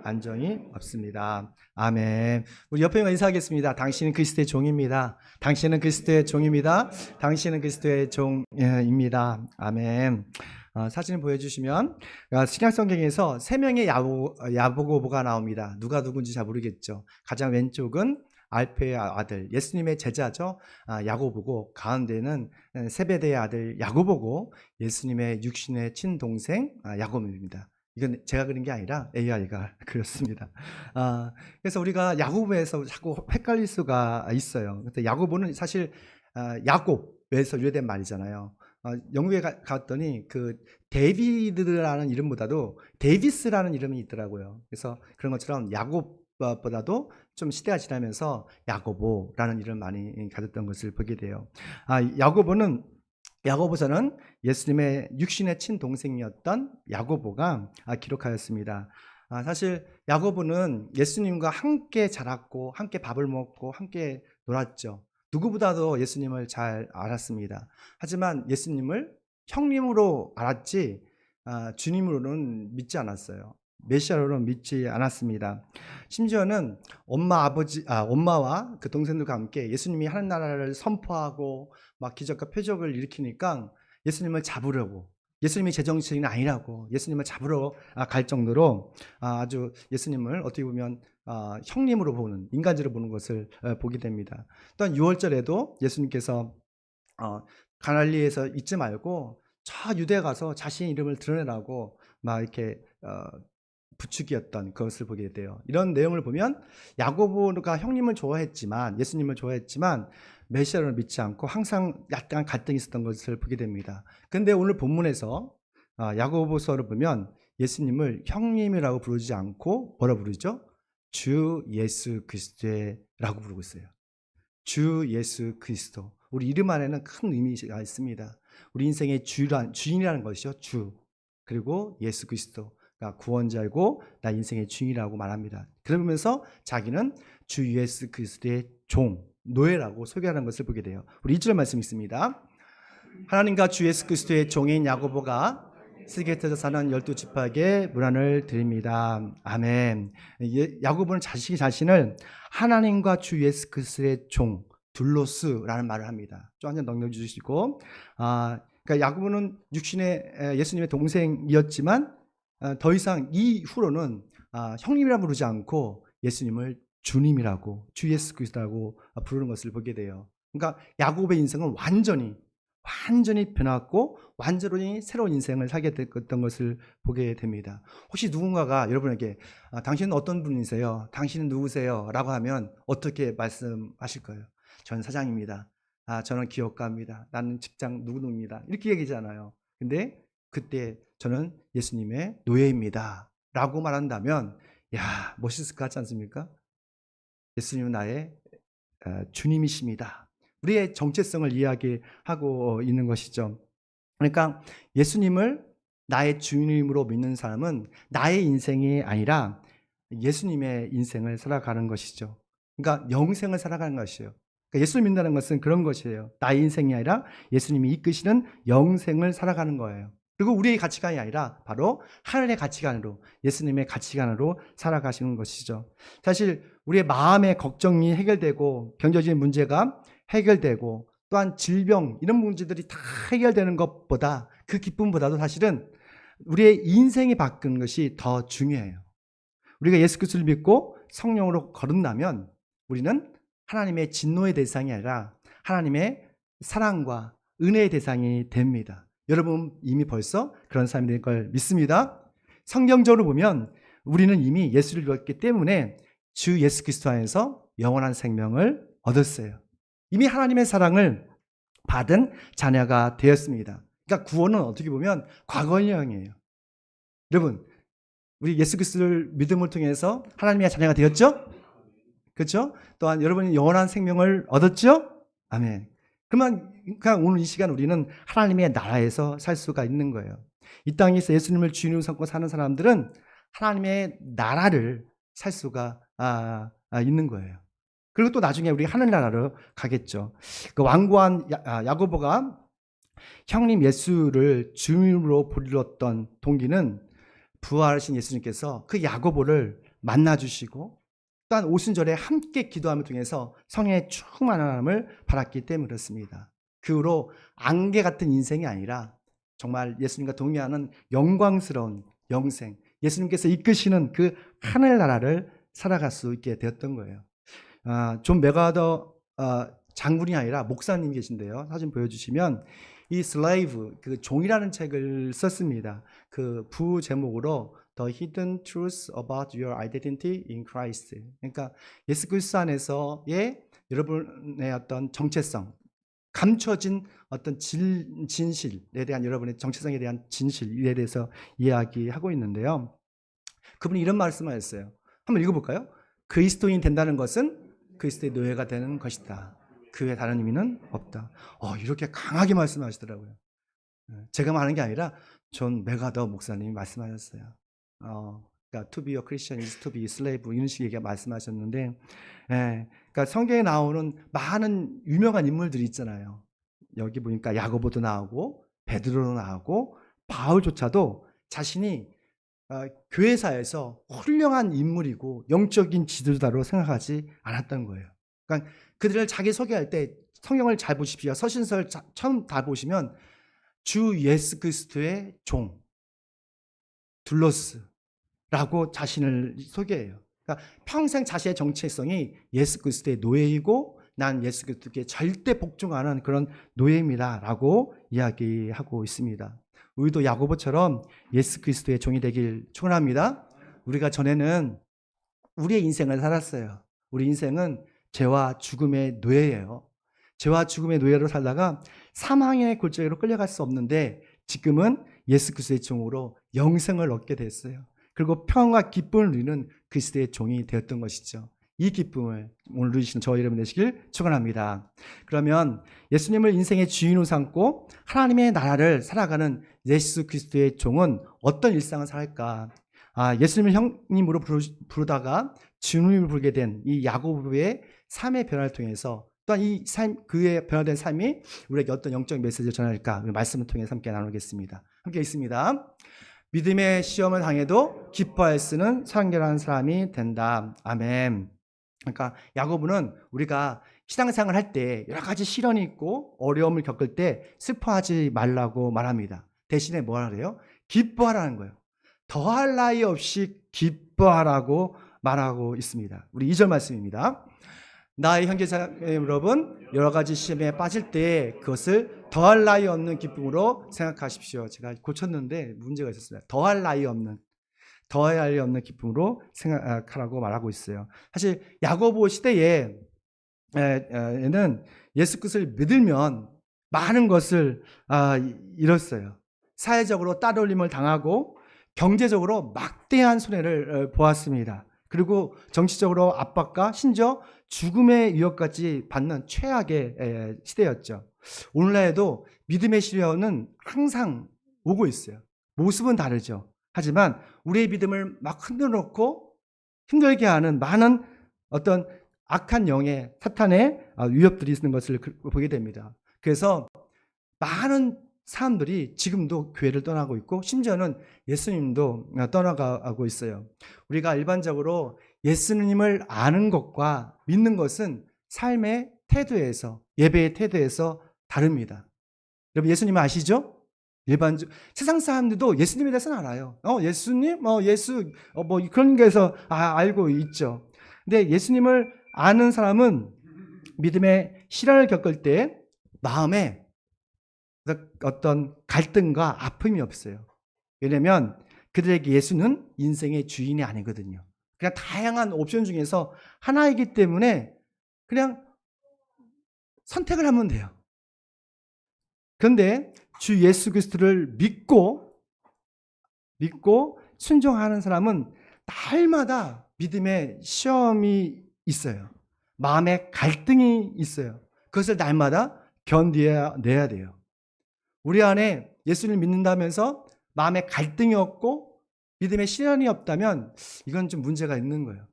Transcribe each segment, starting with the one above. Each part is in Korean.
반정이 없습니다. 아멘. 우리 옆에 인사하겠습니다. 당신은 그리스도의 종입니다. 당신은 그리스도의 종입니다. 당신은 그리스도의 종입니다. 아멘. 사진을 보여주시면 신약성경에서 세 명의 야고보가 나옵니다. 누가 누군지 잘 모르겠죠. 가장 왼쪽은 알페의 아들 예수님의 제자죠. 야고보고, 가운데는 세베대의 아들 야고보고, 예수님의 육신의 친동생 야고보입니다. 이건 제가 그린 게 아니라 AI가 그렸습니다. 그래서 우리가 야고보에서 자꾸 헷갈릴 수가 있어요. 근데 야고보는 사실 야곱에서 유래된 말이잖아요. 영국에 갔더니 그 데이비드라는 이름보다도 데이비스라는 이름이 있더라고요. 그래서 그런 것처럼 야곱보다도 좀 시대가 지나면서 야고보라는 이름을 많이 가졌던 것을 보게 돼요. 야고보서는 예수님의 육신의 친동생이었던 야고보가 기록하였습니다. 사실 야고보는 예수님과 함께 자랐고 함께 밥을 먹고 함께 놀았죠. 누구보다도 예수님을 잘 알았습니다. 하지만 예수님을 형님으로 알았지 주님으로는 믿지 않았어요. 메시아로는 믿지 않았습니다. 심지어는 엄마와 그 동생들과 함께 예수님이 하는 나라를 선포하고 막 기적과 표적을 일으키니까 예수님을 잡으려고, 예수님이 제정신이 아니라고 예수님을 잡으러 갈 정도로 아주 예수님을 어떻게 보면 형님으로 보는, 인간적으로 보는 것을 보게 됩니다. 또한 6월절에도 예수님께서 가날리에서 있지 말고 저 유대에 가서 자신의 이름을 드러내라고 막 이렇게 부축이었던 것을 보게 돼요. 이런 내용을 보면 야고보가 형님을 좋아했지만, 예수님을 좋아했지만 메시아를 믿지 않고 항상 약간 갈등이 있었던 것을 보게 됩니다. 그런데 오늘 본문에서 야고보서를 보면 예수님을 형님이라고 부르지 않고 뭐라 부르죠? 주 예수 그리스도라고 부르고 있어요. 주 예수 그리스도. 우리 이름 안에는 큰 의미가 있습니다. 우리 인생의 주인이라는 것이죠. 주. 그리고 예수 그리스도. 구원자이고 나 인생의 주인이라고 말합니다. 그러면서 자기는 주 예수 그리스도의 종, 노예라고 소개하는 것을 보게 돼요. 우리 2절 말씀 있습니다. 하나님과 주 예수 그리스도의 종인 야고보가 스게트에서 사는 12지파에게 문안을 드립니다. 아멘. 야고보는 자신을 하나님과 주 예수 그리스도의 종, 둘로스라는 말을 합니다. 좀 한번 넘겨주시고, 그러니까 야고보는 육신의 예수님의 동생이었지만 더 이상 이후로는 형님이라 부르지 않고 예수님을 주님이라고, 주 예수 그리스도라고 부르는 것을 보게 돼요. 그러니까 야고보의 인생은 완전히 변화했고 완전히 새로운 인생을 살게 됐던 것을 보게 됩니다. 혹시 누군가가 여러분에게 당신은 어떤 분이세요? 당신은 누구세요? 라고 하면 어떻게 말씀하실 거예요? 저는 사장입니다. 저는 기업가입니다. 나는 직장 누구누구입니다. 이렇게 얘기잖아요. 근데 그때 저는 예수님의 노예입니다 라고 말한다면 멋있을 것 같지 않습니까? 예수님은 나의 주님이십니다. 우리의 정체성을 이야기하고 있는 것이죠. 그러니까 예수님을 나의 주님으로 믿는 사람은 나의 인생이 아니라 예수님의 인생을 살아가는 것이죠. 그러니까 영생을 살아가는 것이에요. 그러니까 예수를 믿는다는 것은 그런 것이에요. 나의 인생이 아니라 예수님이 이끄시는 영생을 살아가는 거예요. 그리고 우리의 가치관이 아니라 바로 하늘의 가치관으로, 예수님의 가치관으로 살아가시는 것이죠. 사실 우리의 마음의 걱정이 해결되고 경제적인 문제가 해결되고 또한 질병 이런 문제들이 다 해결되는 것보다, 그 기쁨보다도 사실은 우리의 인생이 바뀌는 것이 더 중요해요. 우리가 예수 그리스도를 믿고 성령으로 거듭나면 우리는 하나님의 진노의 대상이 아니라 하나님의 사랑과 은혜의 대상이 됩니다. 여러분 이미 벌써 그런 사람이 될 걸 믿습니다. 성경적으로 보면 우리는 이미 예수를 믿었기 때문에 주 예수 그리스도 안에서 영원한 생명을 얻었어요. 이미 하나님의 사랑을 받은 자녀가 되었습니다. 그러니까 구원은 어떻게 보면 과거형이에요. 여러분 우리 예수 그리스도를 믿음을 통해서 하나님의 자녀가 되었죠? 그렇죠? 또한 여러분이 영원한 생명을 얻었죠? 아멘. 그러니까 오늘 이 시간 우리는 하나님의 나라에서 살 수가 있는 거예요. 이 땅에서 예수님을 주인으로 삼고 사는 사람들은 하나님의 나라를 살 수가 있는 거예요. 그리고 또 나중에 우리 하늘나라로 가겠죠. 그 완고한 야고보가 형님 예수를 주님으로 불렀던 동기는 부활하신 예수님께서 그 야고보를 만나주시고 또한 오순절에 함께 기도함을 통해서 성령의 충만함을 받았기 때문에 그렇습니다. 그 후로 안개 같은 인생이 아니라 정말 예수님과 동의하는 영광스러운 영생, 예수님께서 이끄시는 그 하늘나라를 살아갈 수 있게 되었던 거예요. 존 맥아더 장군이 아니라 목사님이 계신데요. 사진 보여주시면 이 슬레이브, 그 종이라는 책을 썼습니다. 그 부제목으로 The Hidden Truth About Your Identity in Christ. 그러니까 예수 그리스도 안에서의 여러분의 어떤 정체성, 감춰진 어떤 진실에 대한 여러분의 정체성에 대한 진실에 대해서 이야기하고 있는데요. 그분이 이런 말씀을 했어요. 한번 읽어볼까요? 그리스도인 된다는 것은 그리스도의 노예가 되는 것이다. 그 외에 다른 의미는 없다. 이렇게 강하게 말씀하시더라고요. 제가 말하는 게 아니라 존 맥아더 목사님이 말씀하셨어요. 그러니까 to be a Christian is to be a slave 이런 식의 말씀하셨는데, 그러니까 성경에 나오는 많은 유명한 인물들이 있잖아요. 여기 보니까 야고보도 나오고 베드로도 나오고 바울조차도 자신이 교회사에서 훌륭한 인물이고 영적인 지도자로 생각하지 않았던 거예요. 그러니까 그들을 자기 소개할 때 성경을 잘 보십시오. 서신서를 처음 다 보시면 주 예수 그리스도의 종 둘로스라고 자신을 소개해요. 그러니까 평생 자신의 정체성이 예수 그리스도의 노예이고 난 예수 그리스도께 절대 복종하는 그런 노예입니다라고 이야기하고 있습니다. 우리도 야고보처럼 예수 그리스도의 종이 되길 축원합니다. 우리가 전에는 우리의 인생을 살았어요. 우리 인생은 죄와 죽음의 노예예요. 죄와 죽음의 노예로 살다가 사망의 골짜기로 끌려갈 수 없는데 지금은 예수 그리스도의 종으로 영생을 얻게 됐어요. 그리고 평안과 기쁨을 누리는 그리스도의 종이 되었던 것이죠. 이 기쁨을 오늘 누리시는 저와 여러분 되시길 축원합니다. 그러면 예수님을 인생의 주인으로 삼고 하나님의 나라를 살아가는 예수 그리스도의 종은 어떤 일상을 살까? 예수님을 형님으로 부르다가 주님을 부르게 된 이 야고보의 삶의 변화를 통해서 또한 이 삶, 그의 변화된 삶이 우리에게 어떤 영적 메시지를 전할까? 말씀을 통해서 함께 나누겠습니다. 함께 있습니다. 믿음의 시험을 당해도 기뻐할 수는 성결한 사람이 된다. 아멘. 그러니까 야고보는 우리가 신앙생활 할 때 여러 가지 시련이 있고 어려움을 겪을 때 슬퍼하지 말라고 말합니다. 대신에 뭐라 그래요? 기뻐하라는 거예요. 더할 나위 없이 기뻐하라고 말하고 있습니다. 우리 2절 말씀입니다. 나의 형제자 여러분, 여러 가지 시험에 빠질 때 그것을 더할 나위 없는 기쁨으로 생각하십시오. 제가 고쳤는데 문제가 있었습니다. 더할 나위 없는 기쁨으로 생각하라고 말하고 있어요. 사실 야고보 시대에는 예수 그리스도를 믿으면 많은 것을 잃었어요. 사회적으로 따돌림을 당하고 경제적으로 막대한 손해를 보았습니다. 그리고 정치적으로 압박과 심지어 죽음의 위협까지 받는 최악의 시대였죠. 오늘날에도 믿음의 시련은 항상 오고 있어요. 모습은 다르죠. 하지만 우리의 믿음을 막 흔들어 놓고 힘들게 하는 많은 어떤 악한 영의 사탄의 위협들이 있는 것을 보게 됩니다. 그래서 많은 사람들이 지금도 교회를 떠나고 있고 심지어는 예수님도 떠나가고 있어요. 우리가 일반적으로 예수님을 아는 것과 믿는 것은 삶의 태도에서, 예배의 태도에서 다릅니다. 여러분 예수님 아시죠? 세상 사람들도 예수님에 대해서는 알아요. 예수님, 예수, 뭐 그런 게서 알고 있죠. 근데 예수님을 아는 사람은 믿음의 시련을 겪을 때 마음에 어떤 갈등과 아픔이 없어요. 왜냐하면 그들에게 예수는 인생의 주인이 아니거든요. 그냥 다양한 옵션 중에서 하나이기 때문에 그냥 선택을 하면 돼요. 그런데 주 예수 그리스도를 믿고 순종하는 사람은 날마다 믿음의 시험이 있어요. 마음의 갈등이 있어요. 그것을 날마다 견뎌내야 돼요. 우리 안에 예수를 믿는다면서 마음에 갈등이 없고 믿음의 시련이 없다면 이건 좀 문제가 있는 거예요.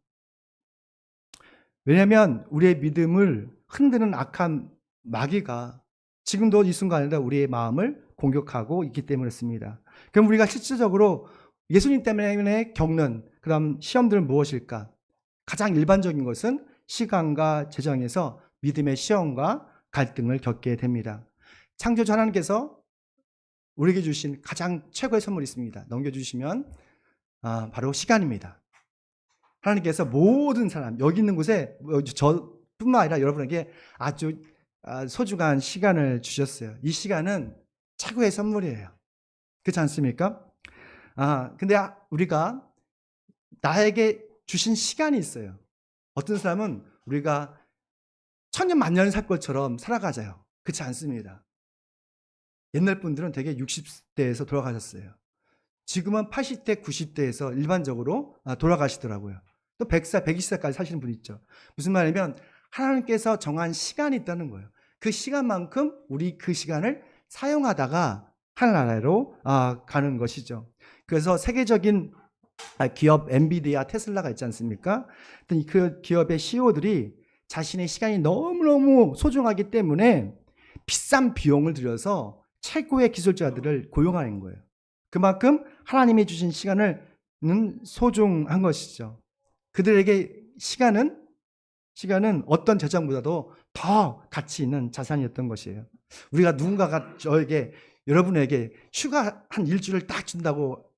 왜냐하면 우리의 믿음을 흔드는 악한 마귀가 지금도 이 순간에도 우리의 마음을 공격하고 있기 때문에 그렇습니다. 그럼 우리가 실질적으로 예수님 때문에 겪는 그다음 시험들은 무엇일까? 가장 일반적인 것은 시간과 재정에서 믿음의 시험과 갈등을 겪게 됩니다. 창조주 하나님께서 우리에게 주신 가장 최고의 선물이 있습니다. 넘겨주시면 바로 시간입니다. 하나님께서 모든 사람, 여기 있는 곳에 저뿐만 아니라 여러분에게 아주 소중한 시간을 주셨어요. 이 시간은 최고의 선물이에요. 그렇지 않습니까? 근데 우리가 나에게 주신 시간이 있어요. 어떤 사람은 우리가 천년 만년 살 것처럼 살아가자요. 그렇지 않습니다. 옛날 분들은 되게 60대에서 돌아가셨어요. 지금은 80대, 90대에서 일반적으로 돌아가시더라고요. 또 100살, 120살까지 사시는 분이 있죠. 무슨 말이냐면 하나님께서 정한 시간이 있다는 거예요. 그 시간만큼 우리 그 시간을 사용하다가 하늘나라로 가는 것이죠. 그래서 세계적인 기업 엔비디아, 테슬라가 있지 않습니까? 그 기업의 CEO들이 자신의 시간이 너무너무 소중하기 때문에 비싼 비용을 들여서 최고의 기술자들을 고용하는 거예요. 그만큼 하나님이 주신 시간은 소중한 것이죠. 그들에게 시간은 어떤 재정보다도 더 가치 있는 자산이었던 것이에요. 우리가 누군가가 여러분에게 휴가 한 일주일을 딱 준다고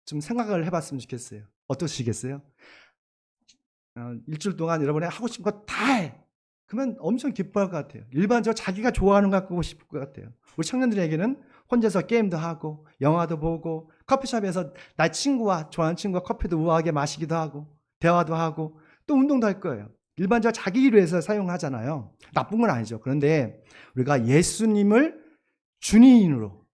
좀 생각을 해봤으면 좋겠어요. 어떠시겠어요? 일주일 동안 여러분이 하고 싶은 거 다 해. 그러면 엄청 기뻐할 것 같아요. 일반적으로 자기가 좋아하는 거 하고 싶을 것 같아요. 우리 청년들에게는 혼자서 게임도 하고 영화도 보고 커피숍에서 나 친구와 좋아하는 친구와 커피도 우아하게 마시기도 하고 대화도 하고 또 운동도 할 거예요. 일반적으로 자기 일을 위해서 사용하잖아요. 나쁜 건 아니죠. 그런데 우리가 예수님을 주인으로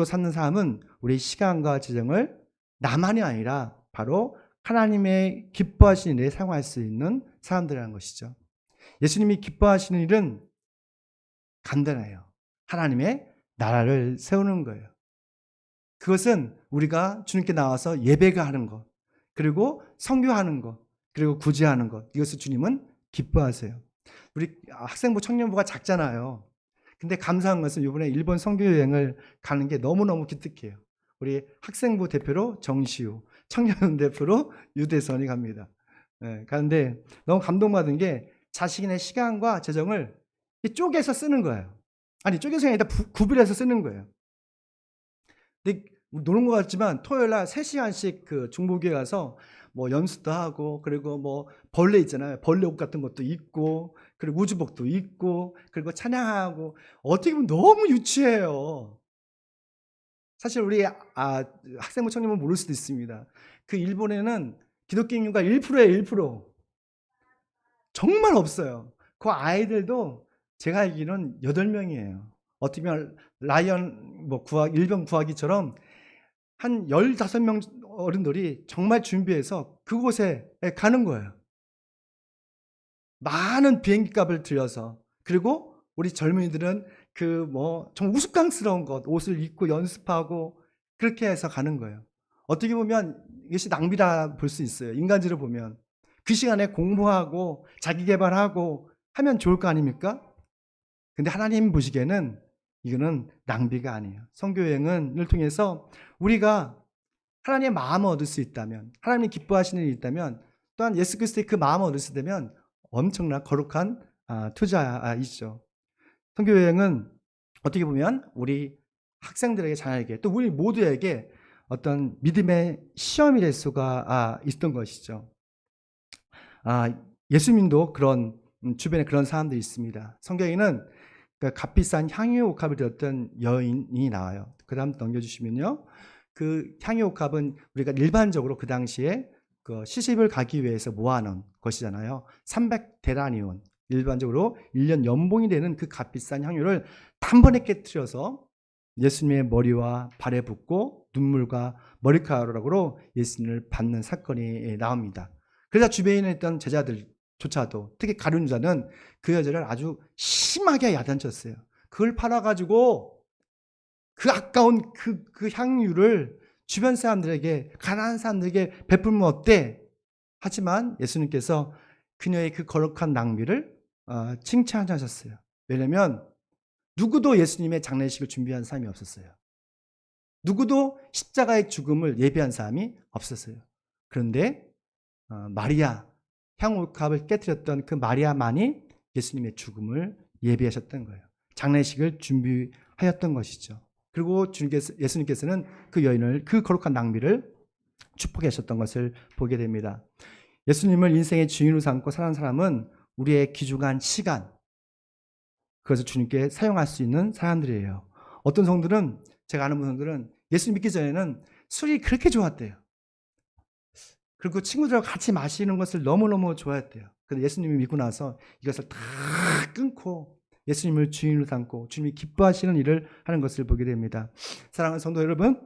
삼는 사람은 우리 시간과 재정을 나만이 아니라 바로 하나님의 기뻐하시는 일에 사용할 수 있는 사람들이라는 것이죠. 예수님이 기뻐하시는 일은 간단해요. 하나님의 나라를 세우는 거예요. 그것은 우리가 주님께 나와서 예배가 하는 것, 그리고 선교하는 것, 그리고 구제하는 것, 이것을 주님은 기뻐하세요. 우리 학생부 청년부가 작잖아요. 근데 감사한 것은 이번에 일본 선교여행을 가는 게 너무너무 기특해요. 우리 학생부 대표로 정시우, 청년 대표로 유대선이 갑니다. 가는데 너무 감동받은 게 자신의 시간과 재정을 쪼개서 쓰는 거예요. 아니, 쪼개서 아니라 구별해서 쓰는 거예요. 근데 노는 것 같지만 토요일 날 3시간씩 그 중보교회 가서 뭐 연습도 하고, 그리고 뭐 벌레 있잖아요. 벌레 옷 같은 것도 입고, 그리고 우주복도 입고, 그리고 찬양하고. 어떻게 보면 너무 유치해요. 사실 우리 학생부 청년은 모를 수도 있습니다. 그 일본에는 기독교 인구가 1%예요. 1%. 정말 없어요. 그 아이들도 제가 알기로는 8명이에요. 어떻게 보면 라이언 일병 구하기처럼 한 15명 어른들이 정말 준비해서 그곳에 가는 거예요. 많은 비행기 값을 들여서. 그리고 우리 젊은이들은 정말 우스꽝스러운 옷을 입고 연습하고 그렇게 해서 가는 거예요. 어떻게 보면 이것이 낭비라 볼 수 있어요. 인간지를 보면. 그 시간에 공부하고 자기 개발하고 하면 좋을 거 아닙니까? 근데 하나님 보시기에는 이거는 낭비가 아니에요. 선교여행을 통해서 우리가 하나님의 마음을 얻을 수 있다면, 하나님이 기뻐하시는 일이 있다면, 또한 예수 그리스도의 그 마음을 얻을 수 있다면 엄청난 거룩한 투자이죠. 선교여행은 어떻게 보면 우리 학생들에게, 자녀에게, 또 우리 모두에게 어떤 믿음의 시험이 될 수가 있던 것이죠. 예수님도 그런 주변에 그런 사람들이 있습니다. 성경에는 값비싼 향유옥합을 드렸던 여인이 나와요. 그 다음 넘겨주시면요. 그 향유옥합은 우리가 일반적으로 그 당시에 시집을 가기 위해서 모아놓은 것이잖아요. 300데나리온, 일반적으로 1년 연봉이 되는 그 값비싼 향유를 단번에 깨트려서 예수님의 머리와 발에 붓고 눈물과 머리카락으로 예수님을 받는 사건이 나옵니다. 그래서 주변에 있던 제자들조차도, 특히 가룟 유다는 그 여자를 아주 심하게 야단쳤어요. 그걸 팔아가지고 그 아까운 그 향유를 주변 사람들에게, 가난한 사람들에게 베풀면 어때? 하지만 예수님께서 그녀의 그 거룩한 낭비를 칭찬하셨어요. 왜냐하면 누구도 예수님의 장례식을 준비한 사람이 없었어요. 누구도 십자가의 죽음을 예비한 사람이 없었어요. 그런데 마리아, 향옥합을 깨뜨렸던 그 마리아만이 예수님의 죽음을 예비하셨던 거예요. 장례식을 준비하였던 것이죠. 그리고 예수님께서는 그 여인을, 그 거룩한 낭비를 축복하셨던 것을 보게 됩니다. 예수님을 인생의 주인으로 삼고 사는 사람은 우리의 귀중한 시간, 그것을 주님께 사용할 수 있는 사람들이에요. 어떤 성들은, 제가 아는 성들은 예수님 믿기 전에는 술이 그렇게 좋았대요. 그리고 친구들하고 같이 마시는 것을 너무너무 좋아했대요. 근데 예수님이 믿고 나서 이것을 다 끊고 예수님을 주인으로 삼고 주님이 기뻐하시는 일을 하는 것을 보게 됩니다. 사랑하는 성도 여러분,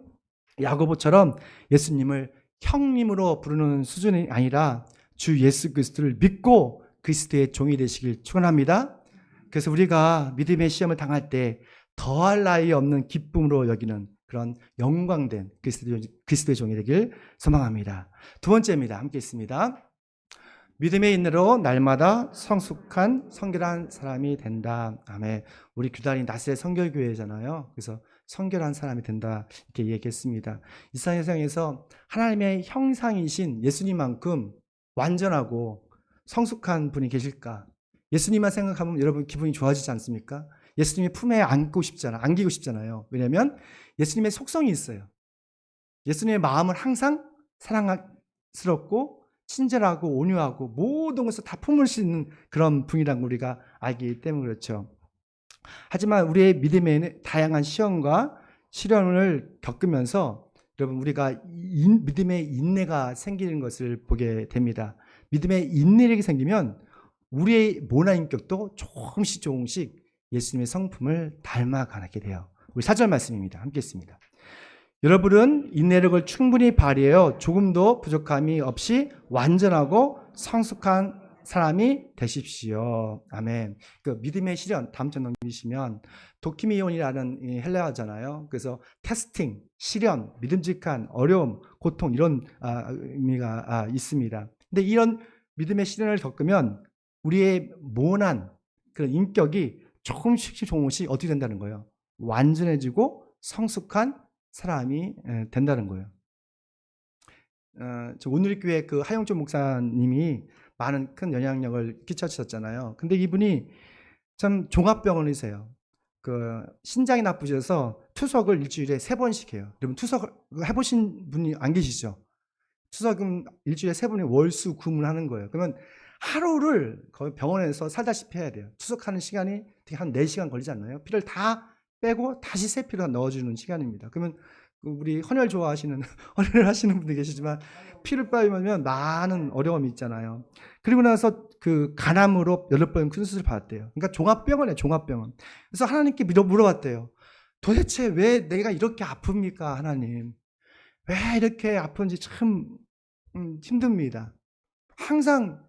야고보처럼 예수님을 형님으로 부르는 수준이 아니라 주 예수 그리스도를 믿고 그리스도의 종이 되시길 축원합니다. 그래서 우리가 믿음의 시험을 당할 때 더할 나위 없는 기쁨으로 여기는 그런 영광된 그리스도의 종이 되길 소망합니다. 두 번째입니다. 함께 있습니다. 믿음의 인내로 날마다 성숙한 성결한 사람이 된다. 아멘. 우리 교단이 나스렛 성결교회잖아요. 그래서 성결한 사람이 된다 이렇게 얘기했습니다. 이 세상에서 하나님의 형상이신 예수님만큼 완전하고 성숙한 분이 계실까? 예수님만 생각하면 여러분 기분이 좋아지지 않습니까? 예수님의 품에 안기고 싶잖아요. 왜냐하면 예수님의 속성이 있어요. 예수님의 마음은 항상 사랑스럽고 친절하고 온유하고 모든 것을 다 품을 수 있는 그런 분이라는 걸 우리가 알기 때문에 그렇죠. 하지만 우리의 믿음에는 다양한 시험과 시련을 겪으면서 여러분 우리가 믿음의 인내가 생기는 것을 보게 됩니다. 믿음의 인내력이 생기면 우리의 모난 인격도 조금씩 예수님의 성품을 닮아가게 돼요. 우리 4절 말씀입니다. 함께 읽습니다. 여러분은 인내력을 충분히 발휘하여 조금도 부족함이 없이 완전하고 성숙한 사람이 되십시오. 아멘. 그 믿음의 시련 다음 절 넘기시면 도키미온이라는 헬라어잖아요. 그래서 테스팅, 시련, 믿음직한, 어려움, 고통 이런 의미가 있습니다. 근데 이런 믿음의 시련을 겪으면 우리의 모난 그런 인격이 조금씩 어떻게 된다는 거예요? 완전해지고 성숙한 사람이 된다는 거예요. 오늘 교회 그 하영조 목사님이 많은 큰 영향력을 끼쳐주셨잖아요. 근데 이분이 참 종합병원이세요. 그 신장이 나쁘셔서 투석을 일주일에 3번씩 해요. 여러분 투석 해보신 분이 안 계시죠? 투석은 일주일에 3번이 월수 금을 거예요. 그러면 하루를 거의 병원에서 살다시피 해야 돼요. 투석하는 시간이 한 4시간 걸리지 않나요? 피를 다 빼고 다시 새 피를 넣어주는 시간입니다. 그러면 우리 헌혈 좋아하시는 헌혈을 하시는 분들 계시지만 피를 빼면 많은 어려움이 있잖아요. 그리고 나서 그 간암으로 8번 큰 수술을 받았대요. 그러니까 종합병원이에요, 종합병원. 그래서 하나님께 물어봤대요. 도대체 왜 내가 이렇게 아픕니까, 하나님? 왜 이렇게 아픈지 참 힘듭니다. 항상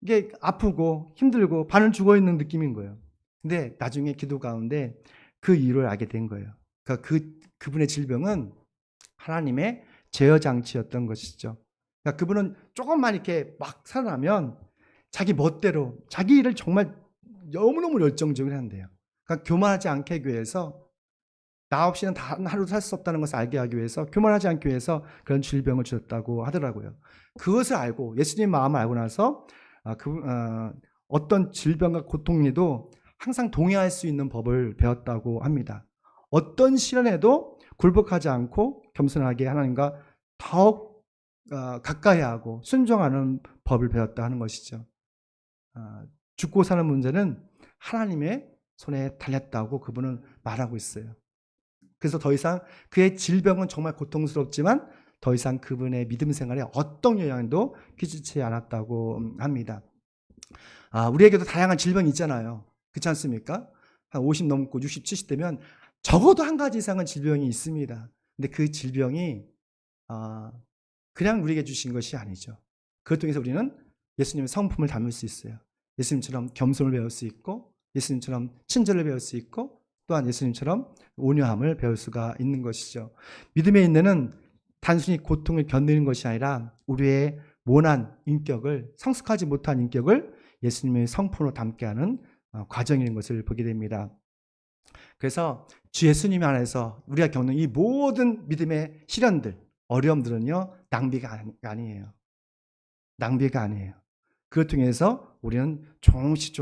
이게 아프고 힘들고 반은 죽어 있는 느낌인 거예요. 근데 나중에 기도 가운데 그 이유를 알게 된 거예요. 그러니까 그분의 질병은 하나님의 제어 장치였던 것이죠. 그러니까 그분은 조금만 이렇게 막 살아나면 자기 멋대로 자기 일을 정말 너무너무 열정적으로 한대요. 그러니까 교만하지 않게 하기 위해서 나 없이는 단 하루도 살 수 없다는 것을 알게 하기 위해서 교만하지 않기 위해서 그런 질병을 주셨다고 하더라고요. 그것을 알고 예수님 마음을 알고 나서 어떤 질병과 고통에도 항상 동의할 수 있는 법을 배웠다고 합니다. 어떤 시련에도 굴복하지 않고 겸손하게 하나님과 더욱 가까이 하고 순종하는 법을 배웠다 하는 것이죠. 죽고 사는 문제는 하나님의 손에 달렸다고 그분은 말하고 있어요. 그래서 더 이상 그의 질병은 정말 고통스럽지만 더 이상 그분의 믿음 생활에 어떤 영향도 끼치지 않았다고 합니다. 우리에게도 다양한 질병이 있잖아요. 그렇지 않습니까? 한 50 넘고 60, 70 되면 적어도 한 가지 이상은 질병이 있습니다. 근데 그 질병이 그냥 우리에게 주신 것이 아니죠. 그것 통해서 우리는 예수님의 성품을 담을 수 있어요. 예수님처럼 겸손을 배울 수 있고 예수님처럼 친절을 배울 수 있고 또한 예수님처럼 온유함을 배울 수가 있는 것이죠. 믿음의 인내는 단순히 고통을 견디는 것이 아니라 우리의 모난 인격을, 성숙하지 못한 인격을 예수님의 성품으로 담게 하는 과정인 것을 보게 됩니다. 그래서 주 예수님 안에서 우리가 겪는 이 모든 믿음의 시련들, 어려움들은요, 낭비가 아니에요. 낭비가 아니에요. 그걸 통해서 우리는 조금씩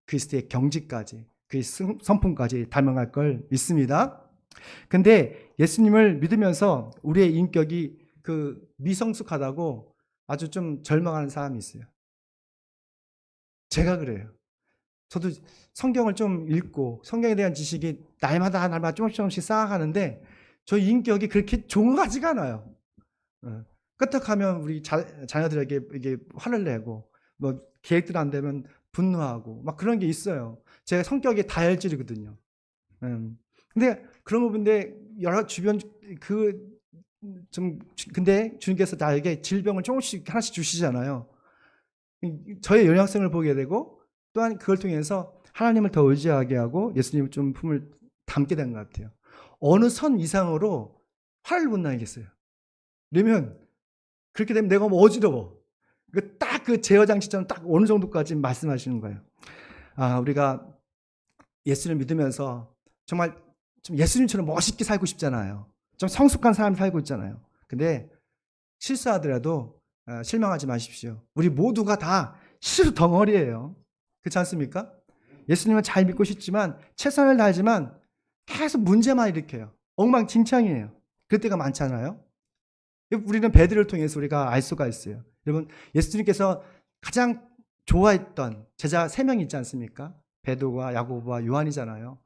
그리스도의 경지까지, 그 성품까지 닮아갈 걸 믿습니다. 근데 예수님을 믿으면서 우리의 인격이 그 미성숙하다고 아주 좀 절망하는 사람이 있어요. 제가 그래요. 저도 성경을 좀 읽고 성경에 대한 지식이 날마다 조금씩 쌓아가는데 저 인격이 그렇게 좋은 것 같지가 않아요. 끄떡하면 우리 자녀들에게 이게 화를 내고 뭐 계획들 안 되면 분노하고 막 그런 게 있어요. 제가 성격이 다혈질이거든요. 근데 그런 부분인데 여러 주변 근데 주님께서 나에게 질병을 조금씩 하나씩 주시잖아요. 저의 연약성을 보게 되고 또한 그걸 통해서 하나님을 더 의지하게 하고 예수님을 좀 품을 담게 된 것 같아요. 어느 선 이상으로 화를 못 나겠어요. 그러면 그렇게 되면 내가 뭐 어지러워. 딱 그 제어 장치처럼 딱 어느 정도까지 말씀하시는 거예요. 우리가 예수를 믿으면서 정말 좀 예수님처럼 멋있게 살고 싶잖아요. 좀 성숙한 삶 살고 있잖아요. 근데 실수하더라도 실망하지 마십시오. 우리 모두가 다 실수 덩어리예요. 그렇지 않습니까? 예수님은 잘 믿고 싶지만 최선을 다하지만 계속 문제만 일으켜요. 엉망진창이에요. 그럴 때가 많잖아요. 우리는 베드로를 통해서 우리가 알 수가 있어요. 여러분, 예수님께서 가장 좋아했던 제자 3명이 있지 않습니까? 베드로와 야고보와 요한이잖아요.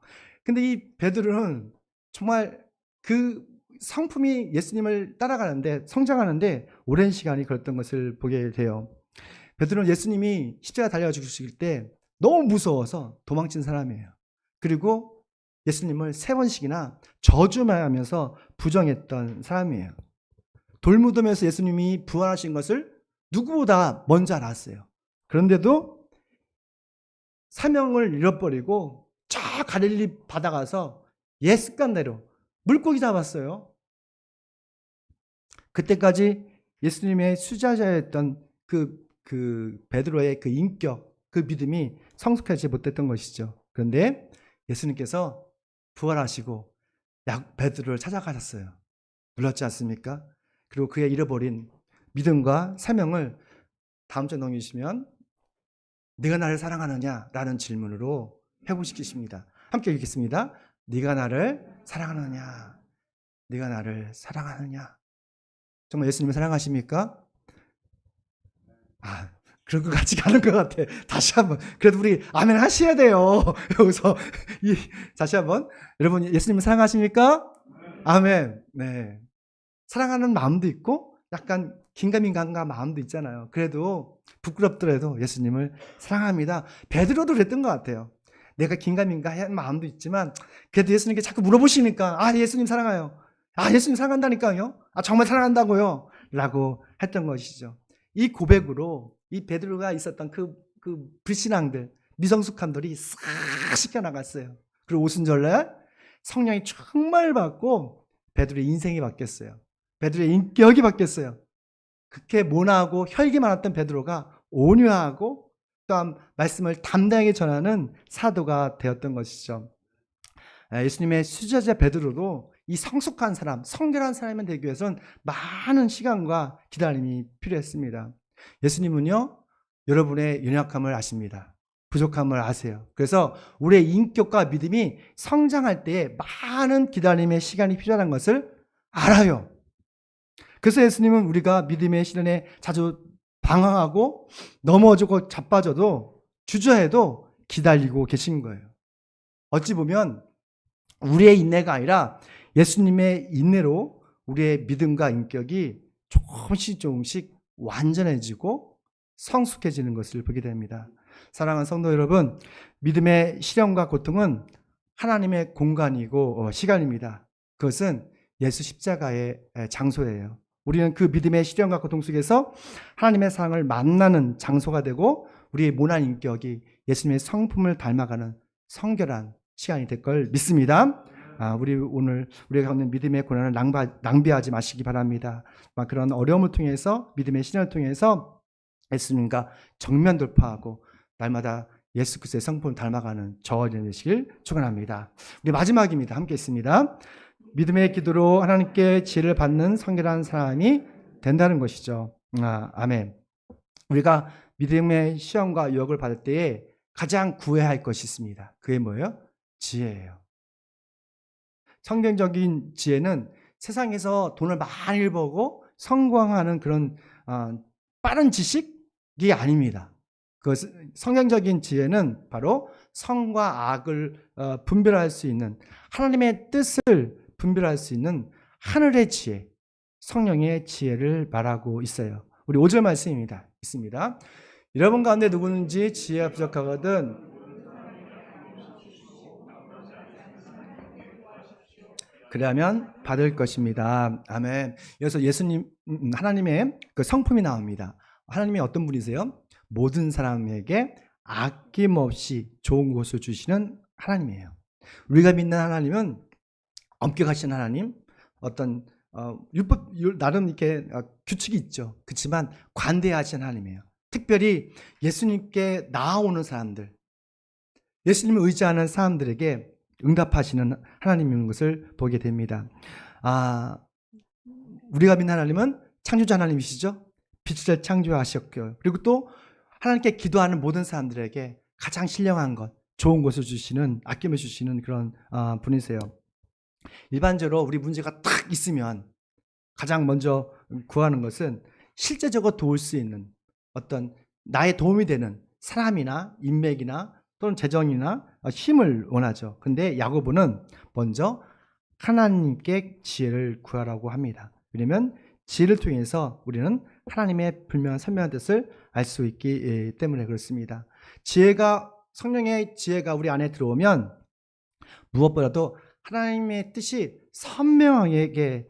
근데 이 베드로는 정말 그 성품이 예수님을 따라가는데 성장하는데 오랜 시간이 걸렸던 것을 보게 돼요. 베드로는 예수님이 십자가 달려 죽으실 때 너무 무서워서 도망친 사람이에요. 그리고 예수님을 3번씩이나 저주하면서 부정했던 사람이에요. 돌무덤에서 예수님이 부활하신 것을 누구보다 먼저 알았어요. 그런데도 사명을 잃어버리고 저 갈릴리 바다 가서 옛 습관대로 물고기 잡았어요. 그때까지 예수님의 수자자였던 그 베드로의 그 인격, 그 믿음이 성숙하지 못했던 것이죠. 그런데 예수님께서 부활하시고 베드로를 찾아가셨어요. 놀랍지 않습니까? 그리고 그의 잃어버린 믿음과 사명을 다음 주에 넘기시면 네가 나를 사랑하느냐? 라는 질문으로 회복시키십니다. 함께 읽겠습니다. 네가 나를 사랑하느냐? 네가 나를 사랑하느냐? 정말 예수님을 사랑하십니까? 그럴 것 같지가 않은 것 같아. 다시 한번. 그래도 우리 아멘 하셔야 돼요. 여기서 다시 한번. 여러분 예수님을 사랑하십니까? 아멘. 네. 사랑하는 마음도 있고 약간 긴가민가한 마음도 있잖아요. 그래도 부끄럽더라도 예수님을 사랑합니다. 베드로도 그랬던 것 같아요. 내가 긴가민가한 마음도 있지만 그래도 예수님께 자꾸 물어보시니까 예수님 사랑해요. 예수님 사랑한다니까요. 정말 사랑한다고요. 라고 했던 것이죠. 이 고백으로 이 베드로가 있었던 그 불신앙들, 미성숙함들이 싹 씻겨나갔어요. 그리고 오순절날 성령이 정말 받고 베드로의 인생이 바뀌었어요. 베드로의 인격이 바뀌었어요. 그렇게 모나하고 혈기 많았던 베드로가 온유하고 또한 말씀을 담대하게 전하는 사도가 되었던 것이죠. 예수님의 수제자 베드로도 이 성숙한 사람, 성결한 사람이 되기 위해서는 많은 시간과 기다림이 필요했습니다. 예수님은요, 여러분의 연약함을 아십니다. 부족함을 아세요. 그래서 우리의 인격과 믿음이 성장할 때에 많은 기다림의 시간이 필요한 것을 알아요. 그래서 예수님은 우리가 믿음의 시련에 자주 방황하고 넘어지고 자빠져도 주저해도 기다리고 계신 거예요. 어찌 보면 우리의 인내가 아니라 예수님의 인내로 우리의 믿음과 인격이 조금씩 완전해지고 성숙해지는 것을 보게 됩니다. 사랑하는 성도 여러분, 믿음의 시련과 고통은 하나님의 공간이고 시간입니다. 그것은 예수 십자가의 장소예요. 우리는 그 믿음의 시련과 고통 속에서 하나님의 사랑을 만나는 장소가 되고 우리의 모난 인격이 예수님의 성품을 닮아가는 성결한 시간이 될 걸 믿습니다. 오늘 우리가 겪는 믿음의 고난을 낭비하지 마시기 바랍니다. 그런 어려움을 통해서 믿음의 시련을 통해서 예수님과 정면 돌파하고 날마다 예수 그리스도의 성품을 닮아가는 저와 되시길 축원합니다. 우리 마지막입니다. 함께 있습니다. 믿음의 기도로 하나님께 지혜를 받는 성결한 사람이 된다는 것이죠. 아멘. 우리가 믿음의 시험과 유혹을 받을 때에 가장 구해야 할 것이 있습니다. 그게 뭐예요? 지혜예요. 성경적인 지혜는 세상에서 돈을 많이 벌고 성공하는 그런 빠른 지식이 아닙니다. 그 성경적인 지혜는 바로 선과 악을 분별할 수 있는, 하나님의 뜻을 분별할 수 있는 하늘의 지혜, 성령의 지혜를 말하고 있어요. 우리 5절 말씀입니다. 있습니다. 여러분 가운데 누구든지 지혜가 부족하거든 그러면 받을 것입니다. 아멘. 여기서 예수님, 하나님의 그 성품이 나옵니다. 하나님이 어떤 분이세요? 모든 사람에게 아낌없이 좋은 것을 주시는 하나님이에요. 우리가 믿는 하나님은 엄격하신 하나님, 어떤 율법 나름 이렇게 규칙이 있죠. 그렇지만 관대하신 하나님이에요. 특별히 예수님께 나아오는 사람들, 예수님을 의지하는 사람들에게 응답하시는 하나님인 것을 보게 됩니다. 우리가 믿는 하나님은 창조자 하나님이시죠. 빛을 창조하셨고요. 그리고 또 하나님께 기도하는 모든 사람들에게 가장 신령한 것, 좋은 것을 주시는, 아낌을 주시는 그런 분이세요. 일반적으로 우리 문제가 딱 있으면 가장 먼저 구하는 것은 실제적으로 도울 수 있는 어떤 나의 도움이 되는 사람이나 인맥이나 또는 재정이나 힘을 원하죠. 근데 야고보는 먼저 하나님께 지혜를 구하라고 합니다. 왜냐하면 지혜를 통해서 우리는 하나님의 분명한 선명한 뜻을 알 수 있기 때문에 그렇습니다. 성령의 지혜가 우리 안에 들어오면 무엇보다도 하나님의 뜻이 선명하게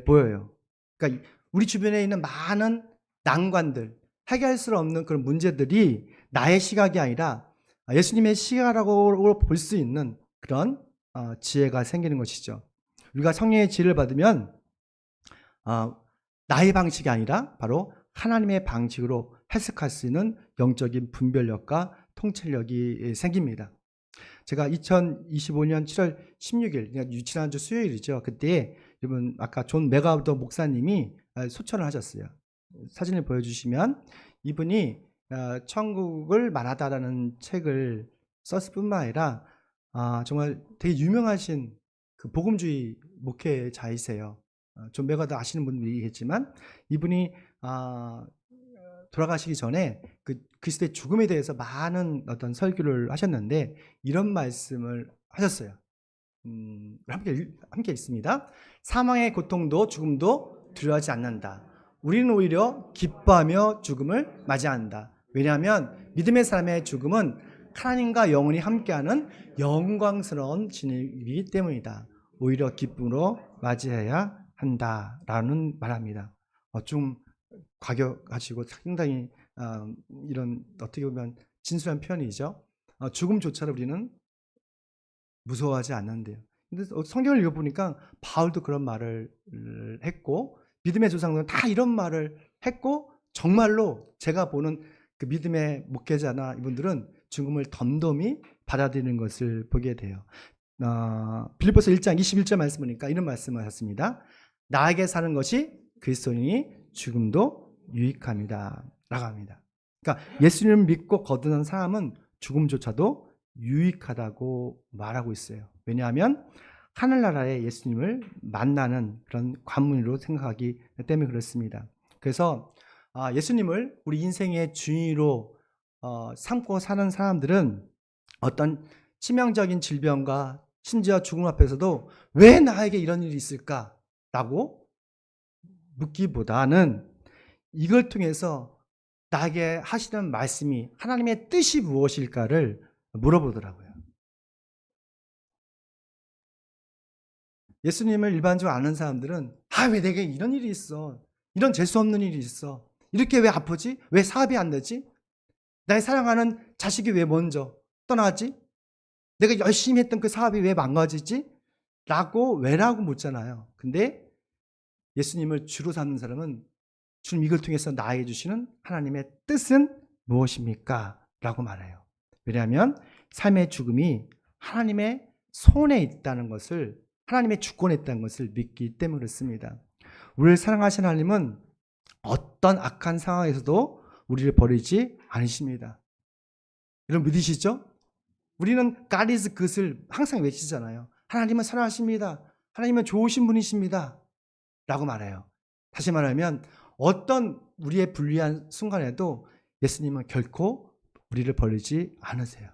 보여요. 그러니까 우리 주변에 있는 많은 난관들, 해결할 수 없는 그런 문제들이 나의 시각이 아니라 예수님의 시각으로 볼 수 있는 그런 지혜가 생기는 것이죠. 우리가 성령의 지혜를 받으면 나의 방식이 아니라 바로 하나님의 방식으로 해석할 수 있는 영적인 분별력과 통찰력이 생깁니다. 제가 2025년 7월 16일, 지난주 수요일이죠. 그때 여러분 아까 존 메가우더 목사님이 소천을 하셨어요. 사진을 보여주시면 이분이 천국을 말하다라는 책을 썼을 뿐만 아니라 정말 되게 유명하신 그 복음주의 목회자이세요. 존 메가우더 아시는 분들이겠지만 이분이 돌아가시기 전에 그 그리스도의 죽음에 대해서 많은 어떤 설교를 하셨는데 이런 말씀을 하셨어요. 함께 읽습니다. 사망의 고통도 죽음도 두려워하지 않는다. 우리는 오히려 기뻐하며 죽음을 맞이한다. 왜냐하면 믿음의 사람의 죽음은 하나님과 영원히 함께하는 영광스러운 진리이기 때문이다. 오히려 기쁨으로 맞이해야 한다라는 말합니다. 좀 과격하시고 상당히 이런 어떻게 보면 진솔한 표현이죠. 죽음조차를 우리는 무서워하지 않는데요. 근데 성경을 읽어보니까 바울도 그런 말을 했고 믿음의 조상들은 다 이런 말을 했고 정말로 제가 보는 그 믿음의 목회자나 이분들은 죽음을 덤덤히 받아들이는 것을 보게 돼요. 빌립보서 1장 21절 말씀 보니까 이런 말씀을 하셨습니다. 나에게 사는 것이 그리스도이니 죽음도 유익합니다 라고 합니다. 그러니까 예수님을 믿고 거듭난 사람은 죽음조차도 유익하다고 말하고 있어요. 왜냐하면 하늘나라에 예수님을 만나는 그런 관문으로 생각하기 때문에 그렇습니다. 그래서 예수님을 우리 인생의 주인으로 삼고 사는 사람들은 어떤 치명적인 질병과 심지어 죽음 앞에서도 왜 나에게 이런 일이 있을까라고 묻기보다는 이걸 통해서 나에게 하시는 말씀이 하나님의 뜻이 무엇일까를 물어보더라고요. 예수님을 일반적으로 아는 사람들은 왜 내게 이런 일이 있어? 이런 재수 없는 일이 있어? 이렇게 왜 아프지? 왜 사업이 안 되지? 나의 사랑하는 자식이 왜 먼저 떠나지? 내가 열심히 했던 그 사업이 왜 망가지지? 왜라고 묻잖아요. 근데 예수님을 주로 삼는 사람은 주님 이걸 통해서 나에게 주시는 하나님의 뜻은 무엇입니까? 라고 말해요. 왜냐하면 삶의 죽음이 하나님의 손에 있다는 것을 하나님의 주권에 있다는 것을 믿기 때문에 그렇습니다. 우리를 사랑하시는 하나님은 어떤 악한 상황에서도 우리를 버리지 않으십니다. 여러분 믿으시죠? 우리는 God is good을 항상 외치잖아요. 하나님은 사랑하십니다. 하나님은 좋으신 분이십니다. 라고 말해요. 다시 말하면 어떤 우리의 불리한 순간에도 예수님은 결코 우리를 버리지 않으세요.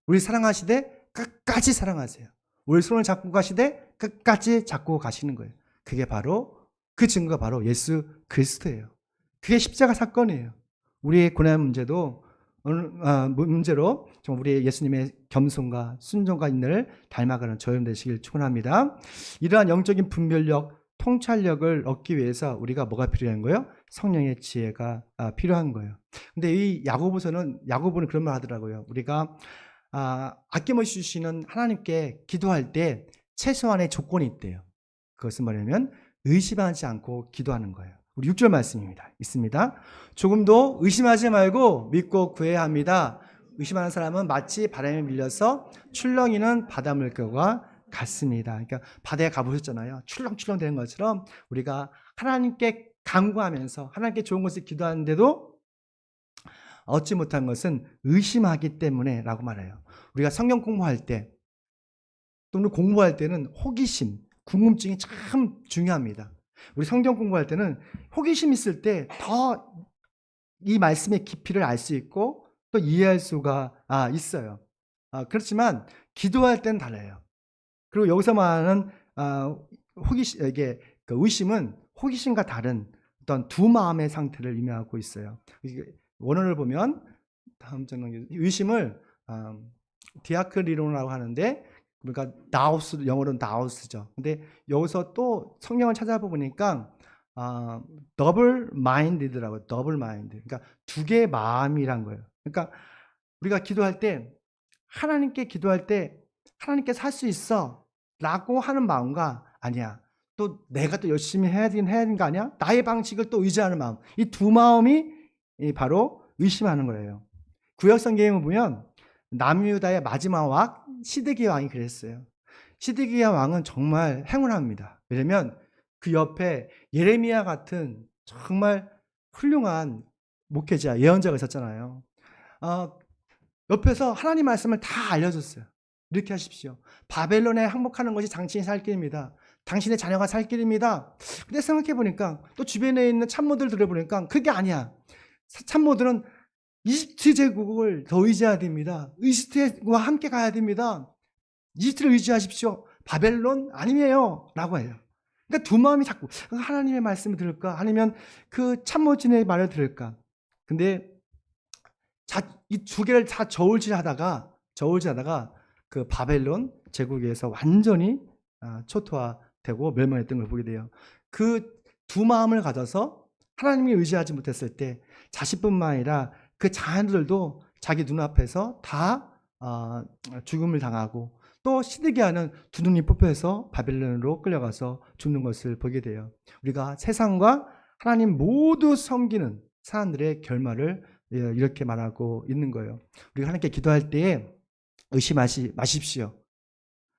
우리 사랑하시되 끝까지 사랑하세요. 우리 손을 잡고 가시되 끝까지 잡고 가시는 거예요. 그게 바로 그 증거가 바로 예수 그리스도예요. 그게 십자가 사건이에요. 우리의 고난 문제로 우리 예수님의 겸손과 순종과 인내를 닮아가는 저여러분 되시길 축원합니다. 이러한 영적인 분별력, 통찰력을 얻기 위해서 우리가 뭐가 필요한 거예요? 성령의 지혜가 필요한 거예요. 근데 이 야고보는 그런 말 하더라고요. 우리가 아낌없이 주시는 하나님께 기도할 때 최소한의 조건이 있대요. 그것은 뭐냐면 의심하지 않고 기도하는 거예요. 우리 6절 말씀입니다. 있습니다. 조금도 의심하지 말고 믿고 구해야 합니다. 의심하는 사람은 마치 바람에 밀려서 출렁이는 바닷물결과 같습니다. 그러니까 바다에 가보셨잖아요. 출렁출렁 되는 것처럼 우리가 하나님께 간구하면서 하나님께 좋은 것을 기도하는데도 얻지 못한 것은 의심하기 때문에 라고 말해요. 우리가 성경 공부할 때 또는 공부할 때는 호기심, 궁금증이 참 중요합니다. 우리 성경 공부할 때는 호기심 있을 때 더 이 말씀의 깊이를 알 수 있고 또 이해할 수가 있어요. 그렇지만 기도할 때는 달라요. 그리고 여기서 말하는 호기심, 이게 그 의심은 호기심과 다른 어떤 두 마음의 상태를 의미하고 있어요. 원어를 보면 다음 장 의심을 디아크리론이라고 하는데 그러니까 다우스, 영어로는 다우스죠. 근데 여기서 또 성경을 찾아보니까 더블 마인드라고, 더블 마인드. 그러니까 두 개의 마음이란 거예요. 그러니까 우리가 기도할 때 하나님께 기도할 때 하나님께서 할 수 있어라고 하는 마음과 아니야. 또 내가 또 열심히 해야 되는 거 아니야? 나의 방식을 또 의지하는 마음. 이 두 마음이 바로 의심하는 거예요. 구약 성경에 보면 남유다의 마지막 왕 시드기야 왕이 그랬어요. 시드기야 왕은 정말 행운합니다. 왜냐면 그 옆에 예레미야 같은 정말 훌륭한 목회자, 예언자가 있었잖아요. 옆에서 하나님 말씀을 다 알려줬어요. 이렇게 하십시오. 바벨론에 항복하는 것이 당신이 살 길입니다. 당신의 자녀가 살 길입니다. 근데 생각해보니까 또 주변에 있는 참모들 들어보니까 그게 아니야. 참모들은 이집트 제국을 더 의지해야 됩니다. 이집트와 함께 가야 됩니다. 이집트를 의지하십시오. 바벨론 아니에요. 라고 해요. 그러니까 두 마음이 자꾸 하나님의 말씀을 들을까? 아니면 그 참모진의 말을 들을까? 근데 이 두 개를 다 저울질하다가 그 바벨론 제국에서 완전히 초토화되고 멸망했던 걸 보게 돼요. 그 두 마음을 가져서 하나님을 의지하지 못했을 때 자식뿐만 아니라 그 자녀들도 자기 눈앞에서 다 죽음을 당하고 또 시드기야는 두 눈이 뽑혀서 바벨론으로 끌려가서 죽는 것을 보게 돼요. 우리가 세상과 하나님 모두 섬기는 사람들의 결말을 이렇게 말하고 있는 거예요. 우리가 하나님께 기도할 때 의심하지 마십시오.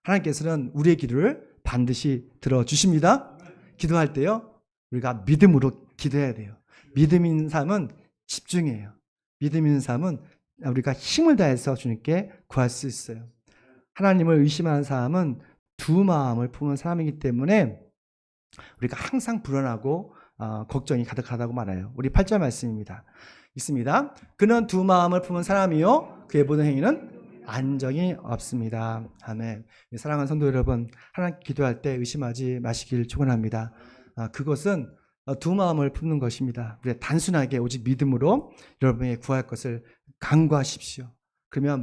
하나님께서는 우리의 기도를 반드시 들어주십니다. 기도할 때요, 우리가 믿음으로 기도해야 돼요. 믿음 있는 삶은 집중해요. 믿음 있는 삶은 우리가 힘을 다해서 주님께 구할 수 있어요. 하나님을 의심하는 사람은 두 마음을 품은 사람이기 때문에 우리가 항상 불안하고 걱정이 가득하다고 말해요. 우리 8절 말씀입니다. 있습니다. 그는 두 마음을 품은 사람이요 그의 모든 행위는 안정이 없습니다. 아멘. 사랑하는 성도 여러분, 하나님 기도할 때 의심하지 마시길 축원합니다. 그것은 두 마음을 품는 것입니다. 우리 단순하게 오직 믿음으로 여러분이 구할 것을 간구하십시오. 그러면